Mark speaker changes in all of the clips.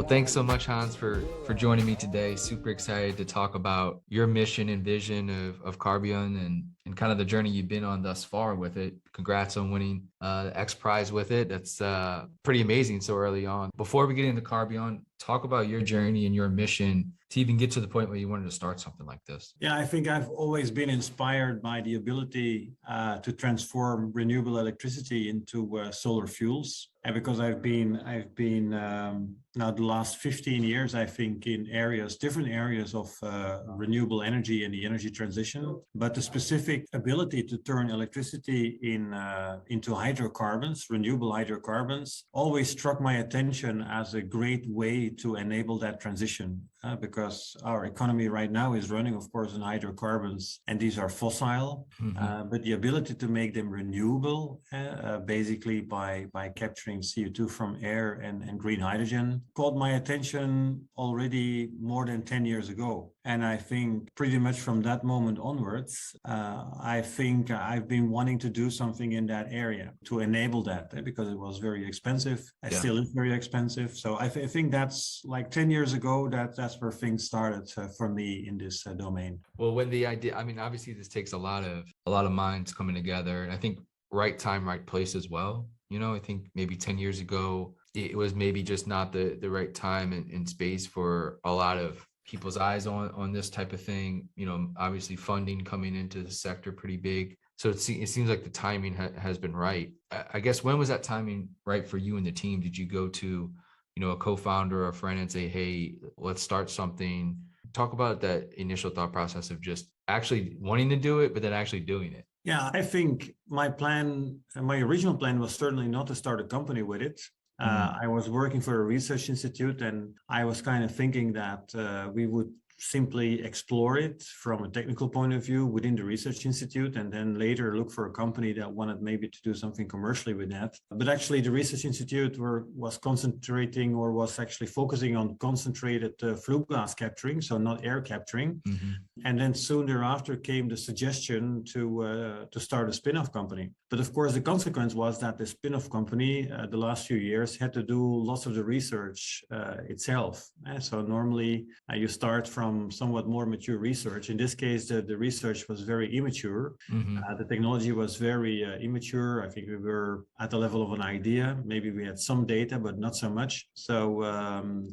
Speaker 1: thanks so much, Hans, for joining me today. Super excited to talk about your mission and vision of Carbyon and kind of the journey you've been on thus far with it. Congrats on winning the XPRIZE with it. That's pretty amazing so early on. Before we get into Carbyon, talk about your journey and your mission to even get to the point where you wanted to start something like this.
Speaker 2: Yeah, I think I've always been inspired by the ability to transform renewable electricity into solar fuels. And because I've been now the last 15 years, I think, in different areas of renewable energy and the energy transition, but the specific ability to turn electricity into hydrocarbons, renewable hydrocarbons, always struck my attention as a great way to enable that transition. Because our economy right now is running, of course, on hydrocarbons, and these are fossil, but the ability to make them renewable, basically by capturing CO2 from air and green hydrogen, caught my attention already more than 10 years ago. And I think pretty much from that moment onwards, I think I've been wanting to do something in that area to enable that, because it was very expensive. It still is very expensive. So I think that's like 10 years ago, that's where things started for me in this domain.
Speaker 1: Well, when the idea, I mean, obviously this takes a lot of minds coming together, and I think right time, right place as well. You know, I think maybe 10 years ago, it was maybe just not the right time and space for a lot of people's eyes on this type of thing. You know, obviously funding coming into the sector pretty big. So it seems like the timing has been right. I guess, when was that timing right for you and the team? Did you go to, a co-founder or a friend and say, hey, let's start something? Talk about that initial thought process of just actually wanting to do it, but then actually doing it.
Speaker 2: Yeah, I think my original plan was certainly not to start a company with it. I was working for a research institute, and I was kind of thinking that we would simply explore it from a technical point of view within the research institute, and then later look for a company that wanted maybe to do something commercially with that. But actually the research institute was concentrating, or was actually focusing on concentrated flue gas capturing, so not air capturing. And then soon thereafter came the suggestion to start a spin-off company. But of course the consequence was that the spin-off company the last few years had to do lots of the research itself. So normally you start from somewhat more mature research. In this case, the research was very immature. The technology was very immature. I think we were at the level of an idea. Maybe we had some data, but not so much. So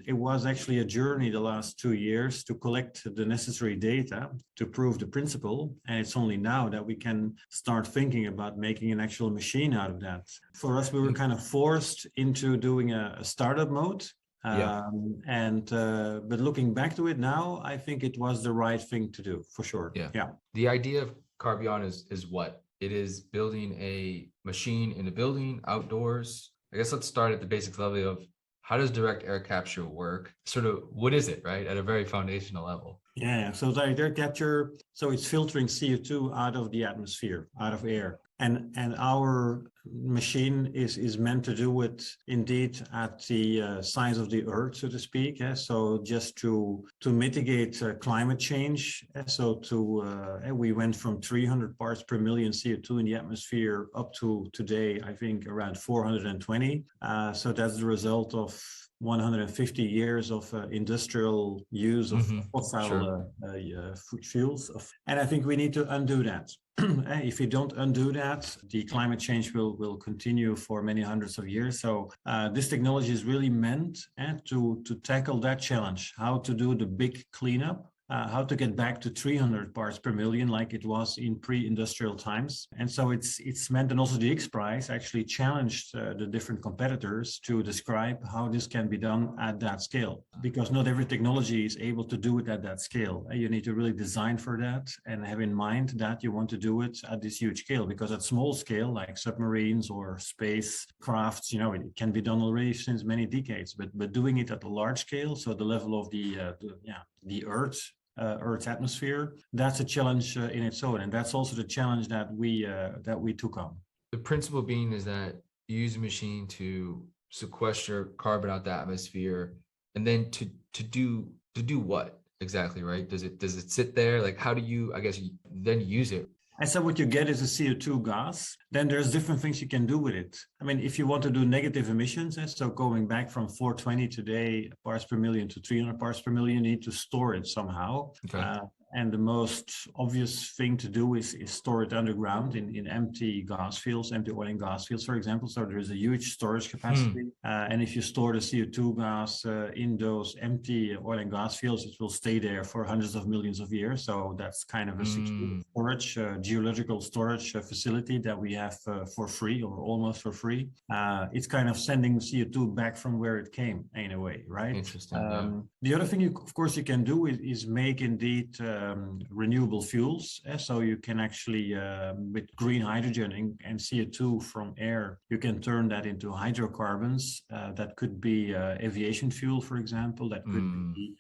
Speaker 2: it was actually a journey the last 2 years to collect the necessary data to prove the principle. And it's only now that we can start thinking about making an actual machine out of that. For us, we were kind of forced into doing a startup mode. But looking back to it now, I think it was the right thing to do, for sure. Yeah.
Speaker 1: The idea of Carbyon is what? It is building a machine in a building outdoors. I guess let's start at the basic level of, how does direct air capture work? Sort of, what is it, right? At a very foundational level.
Speaker 2: Yeah. So direct air capture, so it's filtering CO2 out of the atmosphere, out of air. And our machine is meant to do it indeed at the size of the Earth, so to speak. So just to mitigate climate change. So we went from 300 parts per million CO2 in the atmosphere up to today, I think, around 420. So that's the result of 150 years of industrial use of fossil fuels. And I think we need to undo that. If we don't undo that, the climate change will continue for many hundreds of years. So this technology is really meant to tackle that challenge, how to do the big cleanup, how to get back to 300 parts per million like it was in pre-industrial times. And so it's meant, and also the XPRIZE actually challenged the different competitors to describe how this can be done at that scale, because not every technology is able to do it at that scale. You need to really design for that and have in mind that you want to do it at this huge scale, because at small scale, like submarines or space crafts, it can be done already since many decades, but doing it at a large scale, so the level of the Earth's atmosphere, that's a challenge in its own, and that's also the challenge that we took on.
Speaker 1: The principle being is that you use a machine to sequester carbon out the atmosphere, and then to do what exactly, right? Does it sit there? Like, how do you, I guess, then use it?
Speaker 2: And so what you get is a CO2 gas. Then there's different things you can do with it. I mean, if you want to do negative emissions, so going back from 420 today parts per million to 300 parts per million, you need to store it somehow.
Speaker 1: Okay.
Speaker 2: And the most obvious thing to do is store it underground in empty gas fields, empty oil and gas fields, for example. So there is a huge storage capacity. And if you store the CO2 gas in those empty oil and gas fields, it will stay there for hundreds of millions of years. So that's kind of a secure storage, geological storage facility that we have for free or almost for free. It's kind of sending CO2 back from where it came in a way, right?
Speaker 1: Interesting.
Speaker 2: The other thing, of course, you can do is make indeed renewable fuels. So you can actually, with green hydrogen and CO2 from air, you can turn that into hydrocarbons. That could be aviation fuel, for example. That could be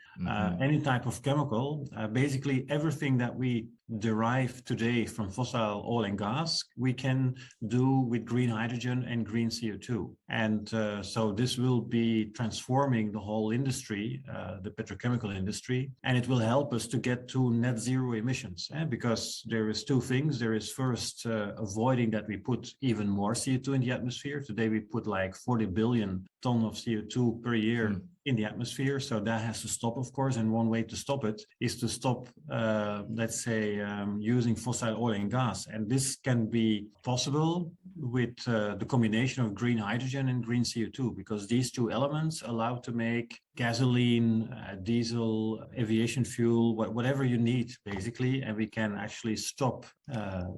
Speaker 2: any type of chemical. Basically, everything that we derive today from fossil oil and gas, we can do with green hydrogen and green CO2. And so this will be transforming the whole industry, the petrochemical industry, and it will help us to get to net zero emissions. Because there is two things. There is first avoiding that we put even more CO2 in the atmosphere. Today we put like 40 billion tons of CO2 per year in the atmosphere. So that has to stop, of course. And one way to stop it is to stop, let's say, using fossil oil and gas. And this can be possible with the combination of green hydrogen and green CO2, because these two elements allow to make gasoline, diesel, aviation fuel, whatever you need, basically. And we can actually stop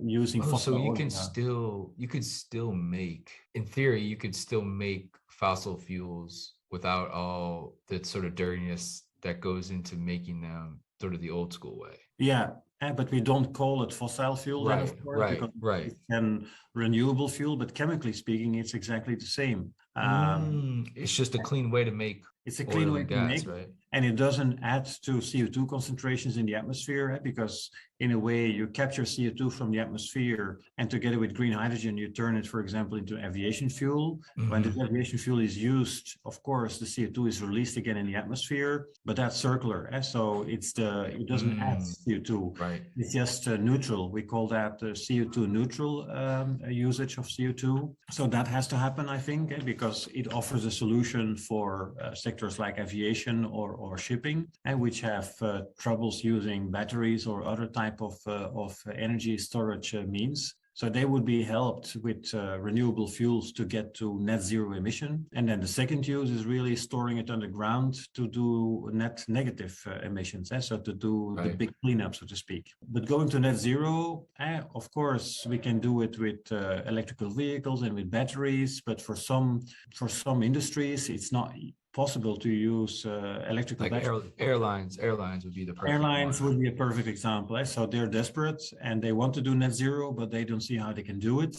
Speaker 2: using fossil oil.
Speaker 1: So you could still make, in theory, you could still make fossil fuels without all the sort of dirtiness that goes into making them sort of the old school way.
Speaker 2: Yeah, but we don't call it fossil fuel, then, of course, because it's a renewable fuel, but chemically speaking, it's exactly the same.
Speaker 1: It's just a clean way to make
Speaker 2: It's a clean way to make,
Speaker 1: right?
Speaker 2: And it doesn't add to CO2 concentrations in the atmosphere, because in a way you capture CO2 from the atmosphere, and together with green hydrogen, you turn it, for example, into aviation fuel. When the aviation fuel is used, of course, the CO2 is released again in the atmosphere, but that's circular. So it doesn't add CO2.
Speaker 1: Right.
Speaker 2: It's just neutral. We call that CO2 neutral usage of CO2. So that has to happen, I think, because it offers a solution for sectors like aviation or shipping, and which have troubles using batteries or other type of energy storage means. So they would be helped with renewable fuels to get to net zero emission. And then the second use is really storing it underground to do net negative emissions. So to do the big cleanup, so to speak. But going to net zero, of course, we can do it with electrical vehicles and with batteries. But for some industries, it's not possible to use electrical batteries.
Speaker 1: Airlines would be the perfect
Speaker 2: Airlines would be a perfect example. So they're desperate and they want to do net zero, but they don't see how they can do it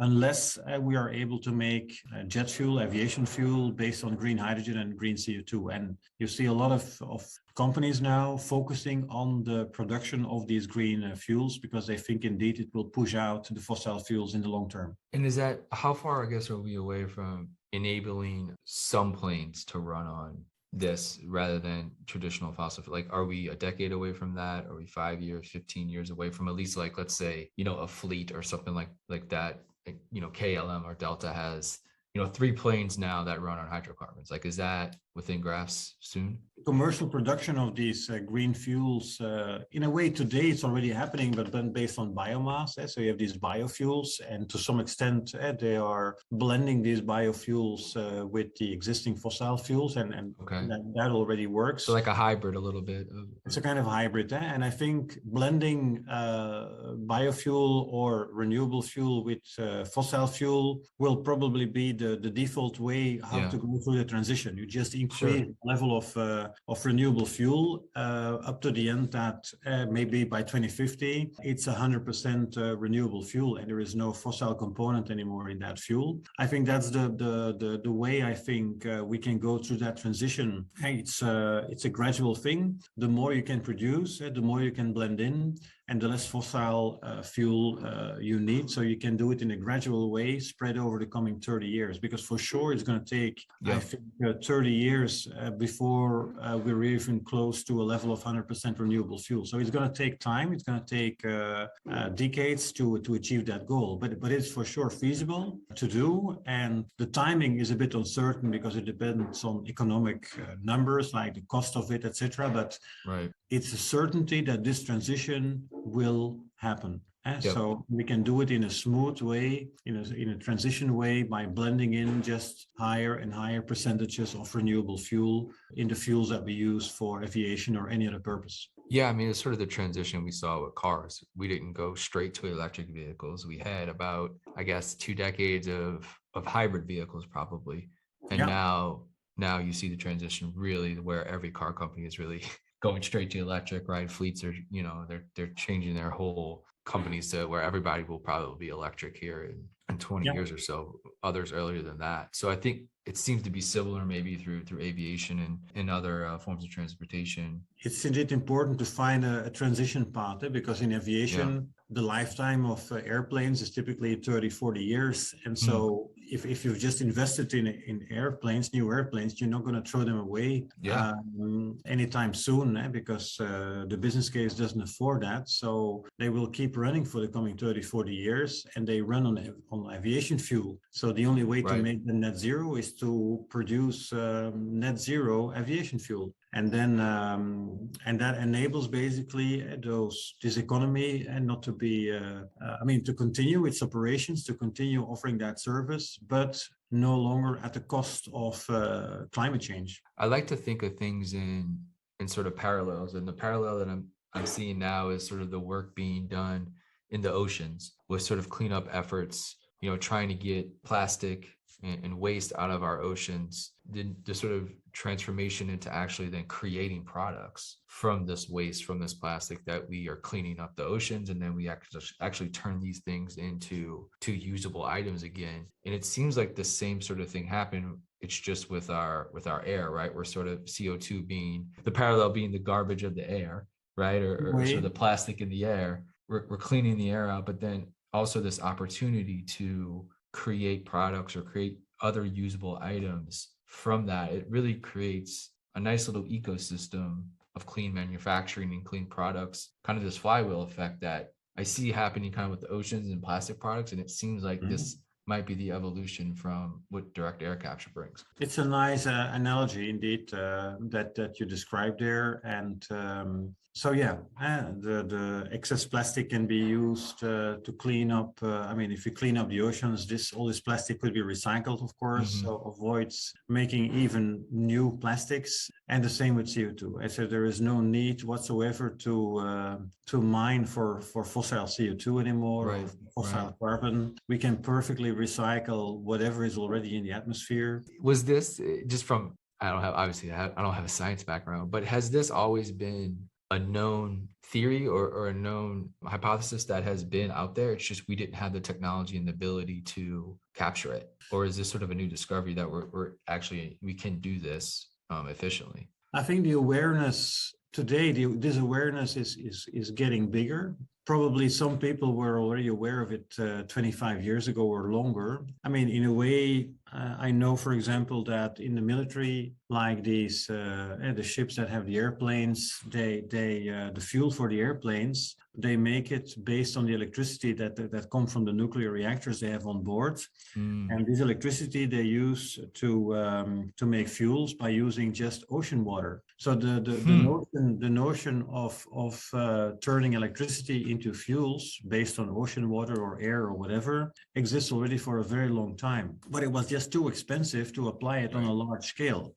Speaker 2: unless we are able to make jet fuel, aviation fuel based on green hydrogen and green CO2. And you see a lot of companies now focusing on the production of these green fuels, because they think indeed it will push out the fossil fuels in the long term.
Speaker 1: And is that, how far, I guess, are we away from enabling some planes to run on this rather than traditional fossil fuel? Like, are we a decade away from that? Are we 5 years, 15 years away from at least, like, let's say, a fleet or something like that? Like, KLM or Delta has, 3 planes now that run on hydrocarbons. Like, is that within grasp soon?
Speaker 2: Commercial production of these green fuels, in a way today it's already happening, but then based on biomass. So you have these biofuels, and to some extent they are blending these biofuels with the existing fossil fuels, and that already works.
Speaker 1: So like a hybrid a little bit.
Speaker 2: It's a kind of hybrid. And I think blending biofuel or renewable fuel with fossil fuel will probably be the default way how to go through the transition. You just increase the level of renewable fuel up to the end that maybe by 2050 it's 100% renewable fuel, and there is no fossil component anymore in that fuel. I think that's the way I think we can go through that transition. It's a gradual thing. The more you can produce, the more you can blend in, and the less fossil fuel you need. So you can do it in a gradual way, spread over the coming 30 years, because for sure it's going to take, I think, 30 years before we're even close to a level of 100% renewable fuel. So it's going to take time. It's going to take decades to achieve that goal, but it's for sure feasible to do. And the timing is a bit uncertain because it depends on economic numbers like the cost of it, etc. But it's a certainty that this transition will happen. So we can do it in a smooth way, in a transition way, by blending in just higher and higher percentages of renewable fuel in the fuels that we use for aviation or any other purpose.
Speaker 1: Yeah, I mean, it's sort of the transition we saw with cars. We didn't go straight to electric vehicles. We had about, I guess, 2 decades of hybrid vehicles probably. And now you see the transition really where every car company is really going straight to electric, right? Fleets are, they're changing their whole companies to where everybody will probably be electric here in 20 years or so, others earlier than that. So I think it seems to be similar maybe through aviation and other forms of transportation.
Speaker 2: It's indeed important to find a transition path, because in aviation, the lifetime of airplanes is typically 30, 40 years. And so if you've just invested in airplanes, new airplanes, you're not going to throw them away anytime soon, because the business case doesn't afford that. So they will keep running for the coming 30, 40 years, and they run on aviation fuel. So the only way to make them net zero is to produce net zero aviation fuel. And then, and that enables basically this economy and not to be, to continue its operations, to continue offering that service, but no longer at the cost of climate change.
Speaker 1: I like to think of things in sort of parallels, and the parallel that I'm seeing now is sort of the work being done in the oceans with sort of cleanup efforts, trying to get plastic and waste out of our oceans, the sort of transformation into actually then creating products from this waste, from this plastic, that we are cleaning up the oceans, and then we actually turn these things into usable items again. And it seems like the same sort of thing happened. It's just with our air, right? We're sort of CO2 being the parallel, being the garbage of the air, right? Or sort of the plastic in the air. We're cleaning the air out, but then also this opportunity to create products or create other usable items from that. It really creates a nice little ecosystem of clean manufacturing and clean products, kind of this flywheel effect that I see happening kind of with the oceans and plastic products. And it seems like this might be the evolution from what direct air capture brings.
Speaker 2: It's a nice analogy indeed that you described there. And the excess plastic can be used to clean up. If you clean up the oceans, all this plastic could be recycled, of course, so avoids making even new plastics. And the same with CO2. And so there is no need whatsoever to mine for fossil CO2 anymore, or fossil carbon. We can perfectly recycle whatever is already in the atmosphere.
Speaker 1: Was this just from, I don't have a science background, but has this always been a known theory or a known hypothesis that has been out there? It's just we didn't have the technology and the ability to capture it? Or is this sort of a new discovery that we can do this efficiently?
Speaker 2: I think the awareness today, this awareness is getting bigger. Probably some people were already aware of it 25 years ago or longer. In a way, I know, for example, that in the military, like these the ships that have the airplanes, the fuel for the airplanes, they make it based on the electricity that come from the nuclear reactors they have on board. And this electricity they use to make fuels by using just ocean water. So the notion of turning electricity into fuels based on ocean water or air or whatever exists already for a very long time. But it was just too expensive to apply it on a large scale.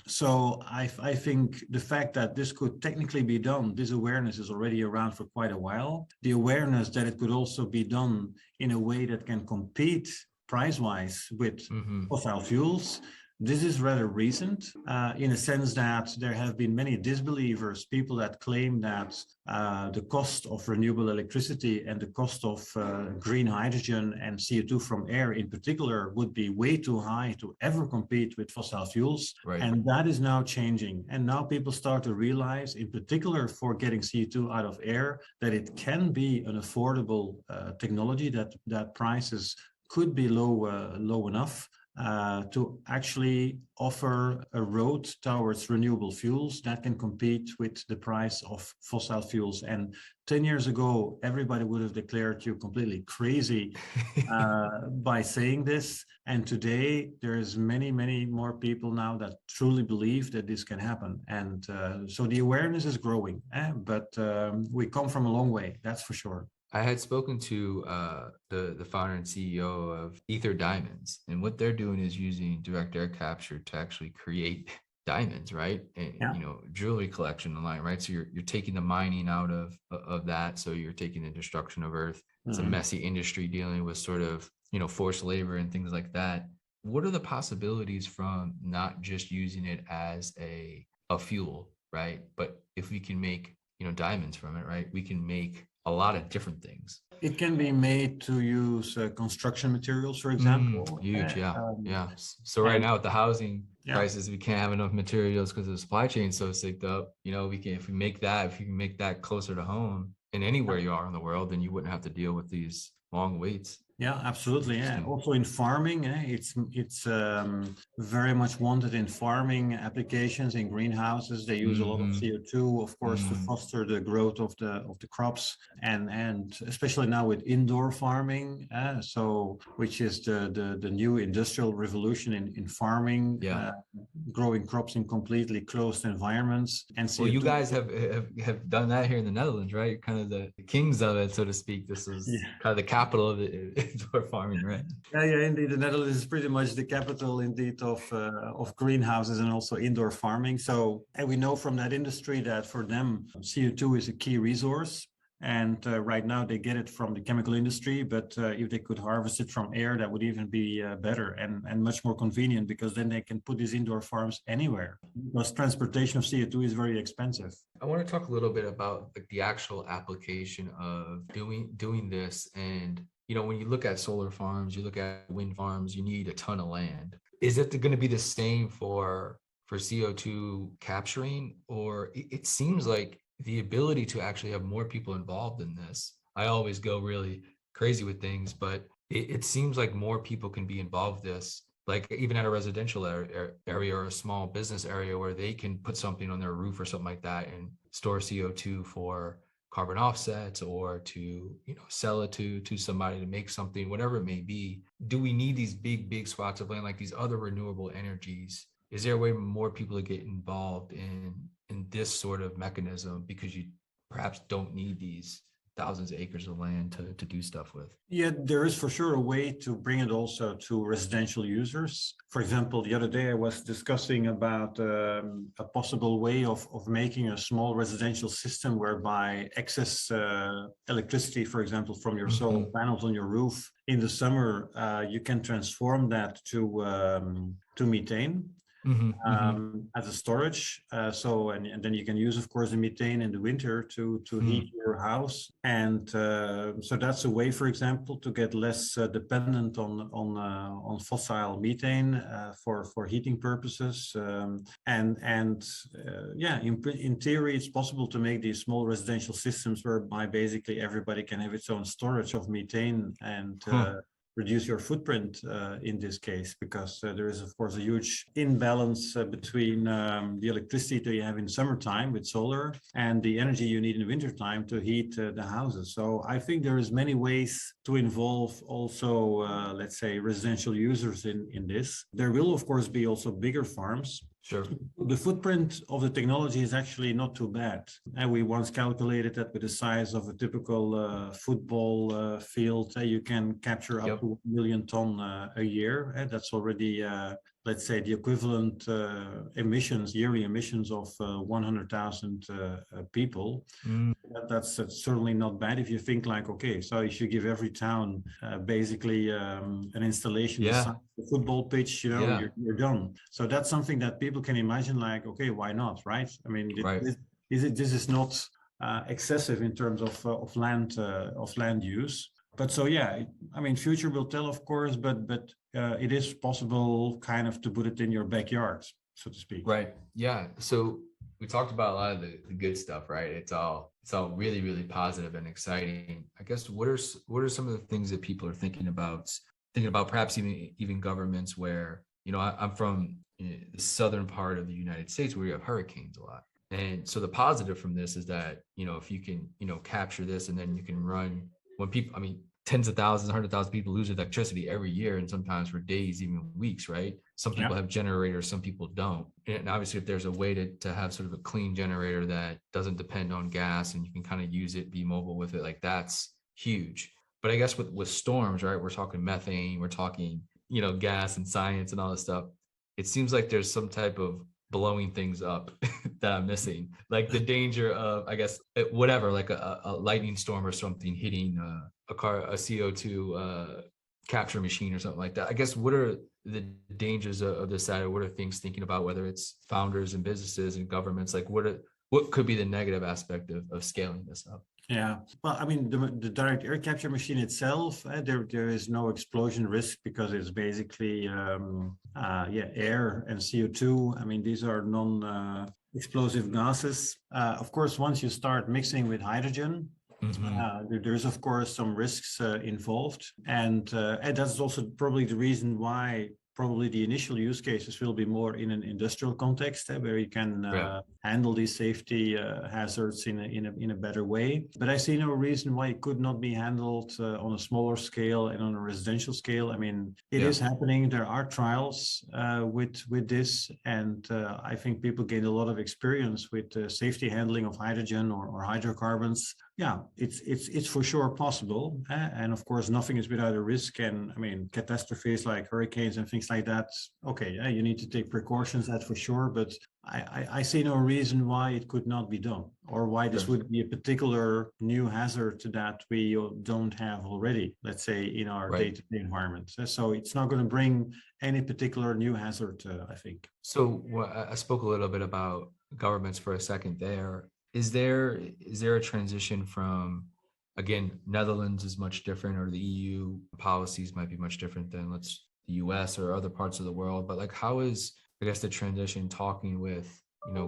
Speaker 2: So I think the fact that this could technically be done, this awareness is already around for quite a while. The awareness that it could also be done in a way that can compete price-wise with fossil fuels, This is rather recent in a sense that there have been many disbelievers, people that claim that the cost of renewable electricity and the cost of green hydrogen and CO2 from air in particular would be way too high to ever compete with fossil fuels.
Speaker 1: Right.
Speaker 2: And that is now changing. And now people start to realize, in particular for getting CO2 out of air, that it can be an affordable technology, that prices could be low enough to actually offer a road towards renewable fuels that can compete with the price of fossil fuels. And 10 years ago, everybody would have declared you completely crazy by saying this. And today, there's many more people now that truly believe that this can happen. And so the awareness is growing, but we come from a long way, that's for sure.
Speaker 1: I had spoken to the founder and CEO of Ether Diamonds, and what they're doing is using direct air capture to actually create diamonds, right? And jewelry collection online, right? So you're taking the mining out of that, so you're taking the destruction of Earth. It's a messy industry dealing with sort of forced labor and things like that. What are the possibilities from not just using it as a fuel, right? But if we can make diamonds from it, right? We can make a lot of different things.
Speaker 2: It can be made to use construction materials, for example.
Speaker 1: Huge, yeah. So right now with the housing prices, we can't have enough materials because the supply chain is so sicked up. If you can make that closer to home and anywhere you are in the world, then you wouldn't have to deal with these long waits.
Speaker 2: Yeah, absolutely. Yeah. Also in farming, it's very much wanted in farming applications, in greenhouses. They use a lot of CO2, of course, to foster the growth of the crops, and especially now with indoor farming. Which is the new industrial revolution in farming. Growing crops in completely closed environments. And CO2.
Speaker 1: Well, you guys have done that here in the Netherlands, right? You're kind of the kings of it, so to speak. This is kind of the capital of it. Indoor farming, right? Yeah,
Speaker 2: indeed. The Netherlands is pretty much the capital, indeed, of greenhouses and also indoor farming. So, and we know from that industry that for them, CO2 is a key resource. And right now they get it from the chemical industry, but if they could harvest it from air, that would even be better and much more convenient, because then they can put these indoor farms anywhere. Because transportation of CO2 is very expensive.
Speaker 1: I want to talk a little bit about the actual application of doing this. And when you look at solar farms, you look at wind farms, you need a ton of land. Is it going to be the same for CO2 capturing? Or it seems like the ability to actually have more people involved in this. I always go really crazy with things, but it seems like more people can be involved in this, like even at a residential area or a small business area where they can put something on their roof or something like that and store CO2 for carbon offsets, or to sell it to somebody to make something, whatever it may be. Do we need these big swaths of land like these other renewable energies? Is there a way more people to get involved in this sort of mechanism, because you perhaps don't need these thousands of acres of land to do stuff with?
Speaker 2: Yeah, there is for sure a way to bring it also to residential users. For example, the other day I was discussing about a possible way of making a small residential system whereby excess electricity, for example, from your solar panels on your roof in the summer, you can transform that to methane. As a storage, and then you can use, of course, the methane in the winter to heat your house, and so that's a way, for example, to get less dependent on fossil methane for heating purposes, in theory, it's possible to make these small residential systems whereby basically everybody can have its own storage of methane and reduce your footprint in this case, because there is, of course, a huge imbalance between the electricity that you have in summertime with solar and the energy you need in wintertime to heat the houses. So I think there is many ways to involve also, let's say, residential users in this. There will, of course, be also bigger farms.
Speaker 1: Sure.
Speaker 2: The footprint of the technology is actually not too bad. And we once calculated that with the size of a typical football field, you can capture up to 1 million ton a year. And that's already let's say, the equivalent emissions, yearly emissions of 100,000 people. That's certainly not bad if you think like, okay, so if you give every town basically an installation the size of a football pitch, you're done. So that's something that people can imagine, like, okay, why not, right? I mean, this is not excessive in terms of land use. But so I mean, future will tell, of course, but it is possible kind of to put it in your backyard, so to speak.
Speaker 1: Right. Yeah. So we talked about a lot of the good stuff, right? It's all really, really positive and exciting. I guess what are some of the things that people are thinking about perhaps even governments where, I'm from the southern part of the United States where you have hurricanes a lot. And so the positive from this is that, if you can, capture this and then you can run when people, I mean, tens of thousands, 100,000 people lose electricity every year, and sometimes for days, even weeks, right? Some people have generators, some people don't. And obviously, if there's a way to have sort of a clean generator that doesn't depend on gas and you can kind of use it, be mobile with it, like that's huge. But I guess with storms, right, we're talking methane, we're talking, gas and science and all this stuff. It seems like there's some type of blowing things up that I'm missing, like the danger of, I guess, whatever, like a lightning storm or something hitting a CO2 capture machine or something like that. I guess what are the dangers of this side, or what are things thinking about, whether it's founders and businesses and governments, like what could be the negative aspect of scaling this up?
Speaker 2: Yeah, well, I mean, the direct air capture machine itself, there is no explosion risk because it's basically air and CO2. I mean, these are non-explosive gases. Of course, once you start mixing with hydrogen, there's of course some risks involved, and that's also probably the reason why probably the initial use cases will be more in an industrial context, where you can handle these safety hazards in a better way. But I see no reason why it could not be handled on a smaller scale and on a residential scale. I mean, it is happening. There are trials with this, and I think people gain a lot of experience with safety handling of hydrogen or hydrocarbons. Yeah, it's for sure possible, and of course nothing is without a risk. And I mean, catastrophes like hurricanes and things like that, okay, you need to take precautions, that's for sure, but I see no reason why it could not be done, or why this would be a particular new hazard that we don't have already, let's say, in our day-to-day environment. So it's not going to bring any particular new hazard, I think.
Speaker 1: So I spoke a little bit about governments for a second there. Is there a transition from, again, Netherlands is much different, or the EU policies might be much different than the US or other parts of the world, but like, how is, I guess, the transition talking with,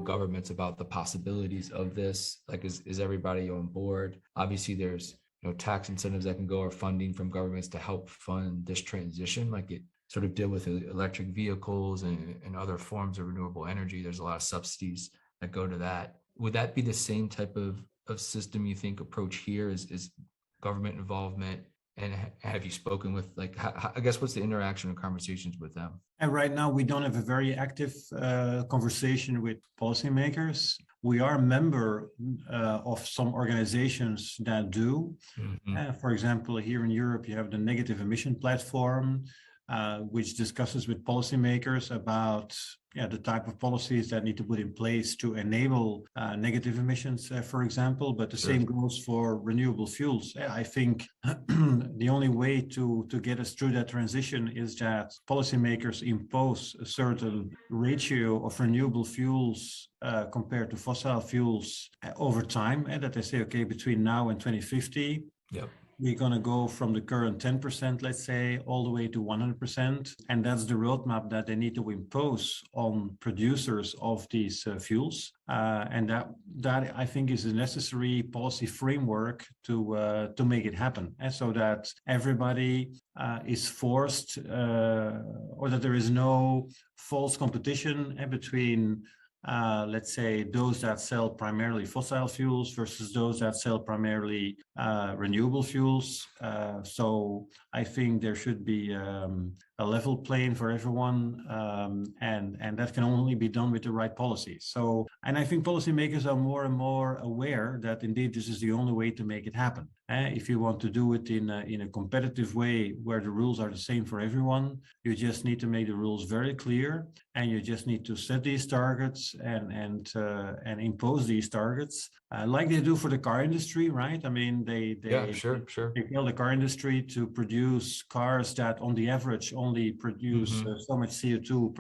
Speaker 1: governments about the possibilities of this? Like, is everybody on board? Obviously there's, tax incentives that can go, or funding from governments to help fund this transition, like it sort of did with electric vehicles and other forms of renewable energy. There's a lot of subsidies that go to that. Would that be the same type of system, you think, approach here is government involvement? And have you spoken with, like, I guess, what's the interaction and conversations with them?
Speaker 2: And right now, we don't have a very active conversation with policymakers. We are a member of some organizations that do. For example, here in Europe, you have the Negative Emission Platform, which discusses with policymakers about the type of policies that need to put in place to enable negative emissions, for example. But the same goes for renewable fuels. I think the only way to get us through that transition is that policymakers impose a certain ratio of renewable fuels compared to fossil fuels over time, and that they say, okay, between now and 2050, we're going to go from the current 10%, let's say, all the way to 100%. And that's the roadmap that they need to impose on producers of these fuels. And that I think is a necessary policy framework to make it happen. And so that everybody is forced, or that there is no false competition between let's say, those that sell primarily fossil fuels versus those that sell primarily renewable fuels. So I think there should be a level plane for everyone, and that can only be done with the right policy. So, and I think policymakers are more and more aware that indeed this is the only way to make it happen. If you want to do it in a competitive way where the rules are the same for everyone, you just need to make the rules very clear, and you just need to set these targets and impose these targets, like they do for the car industry, right? I mean, they
Speaker 1: sure.
Speaker 2: they tell the car industry to produce cars that, on the average, only produce so much CO2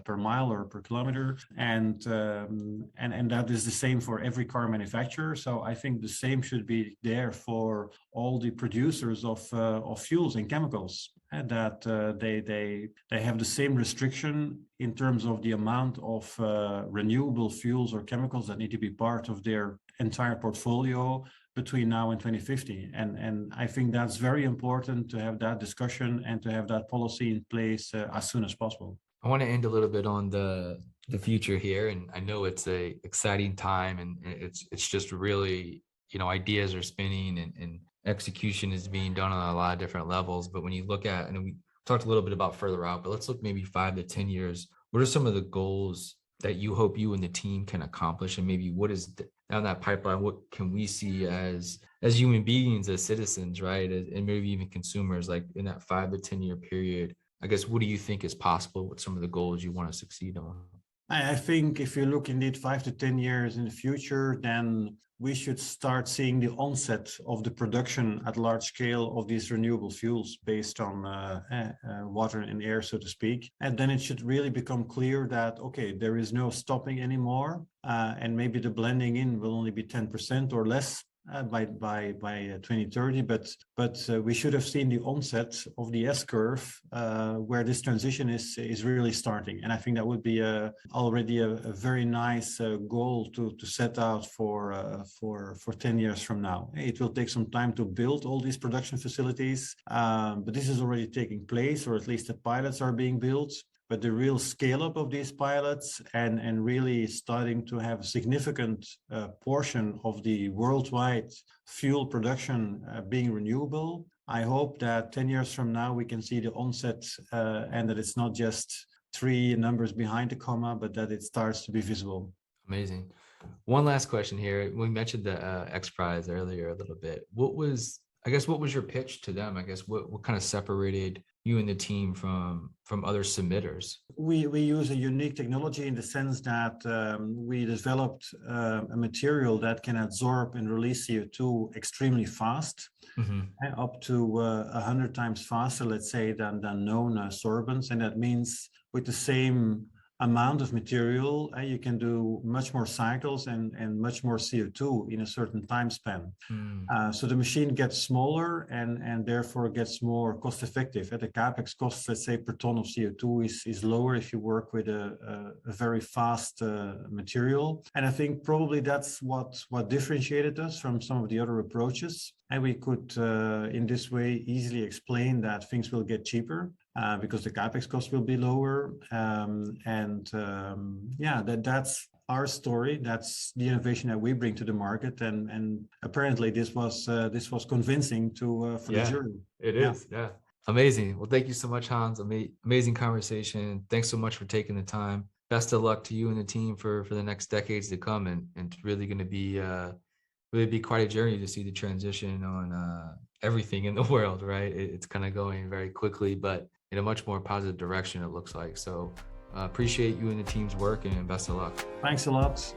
Speaker 2: per mile or per kilometer, and that is the same for every car manufacturer. So I think the same should be there for all the producers of fuels and chemicals, and that they have the same restriction in terms of the amount of renewable fuels or chemicals that need to be part of their entire portfolio between now and 2050. And I think that's very important to have that discussion and to have that policy in place as soon as possible.
Speaker 1: I want to end a little bit on the future here, and I know it's a exciting time, and it's just really, ideas are spinning, and execution is being done on a lot of different levels. But when you look at, and we talked a little bit about further out, but let's look maybe 5 to 10 years. What are some of the goals that you hope you and the team can accomplish, and maybe what is down that pipeline? What can we see as human beings, as citizens, right, and maybe even consumers, like in that 5 to 10 year period? I guess, what do you think is possible? What some of the goals you want to succeed on?
Speaker 2: I think if you look indeed 5 to 10 years in the future, then we should start seeing the onset of the production at large scale of these renewable fuels based on water and air, so to speak. And then it should really become clear that, okay, there is no stopping anymore. And maybe the blending in will only be 10% or less by 2030, but we should have seen the onset of the S-curve where this transition is really starting, and I think that would be already a very nice goal to set out for 10 years from now. It will take some time to build all these production facilities, but this is already taking place, or at least the pilots are being built. But the real scale up of these pilots and really starting to have a significant portion of the worldwide fuel production being renewable, I hope that 10 years from now we can see the onset and that it's not just 3 numbers behind the comma, but that it starts to be visible.
Speaker 1: Amazing. One last question here. We mentioned the XPRIZE earlier a little bit. What was your pitch to them? I guess what kind of separated you and the team from other submitters? We
Speaker 2: use a unique technology in the sense that we developed a material that can absorb and release CO2 extremely fast, up to 100 times faster, let's say, than known sorbents. And that means with the same amount of material, you can do much more cycles and much more CO2 in a certain time span. So the machine gets smaller and therefore gets more cost effective. At the capex cost, let's say, per ton of CO2 is lower if you work with a very fast material. And I think probably that's what differentiated us from some of the other approaches. And we could, in this way, easily explain that things will get cheaper because the capex cost will be lower. That's our story. That's the innovation that we bring to the market. And apparently this was convincing for the jury.
Speaker 1: It is. Yeah. Amazing. Well, thank you so much, Hans. Amazing conversation. Thanks so much for taking the time. Best of luck to you and the team for the next decades to come. And it's really going to be quite a journey to see the transition on everything in the world, right? It's kind of going very quickly, but in a much more positive direction, it looks like. So appreciate you and the team's work, and best of luck.
Speaker 2: Thanks a lot.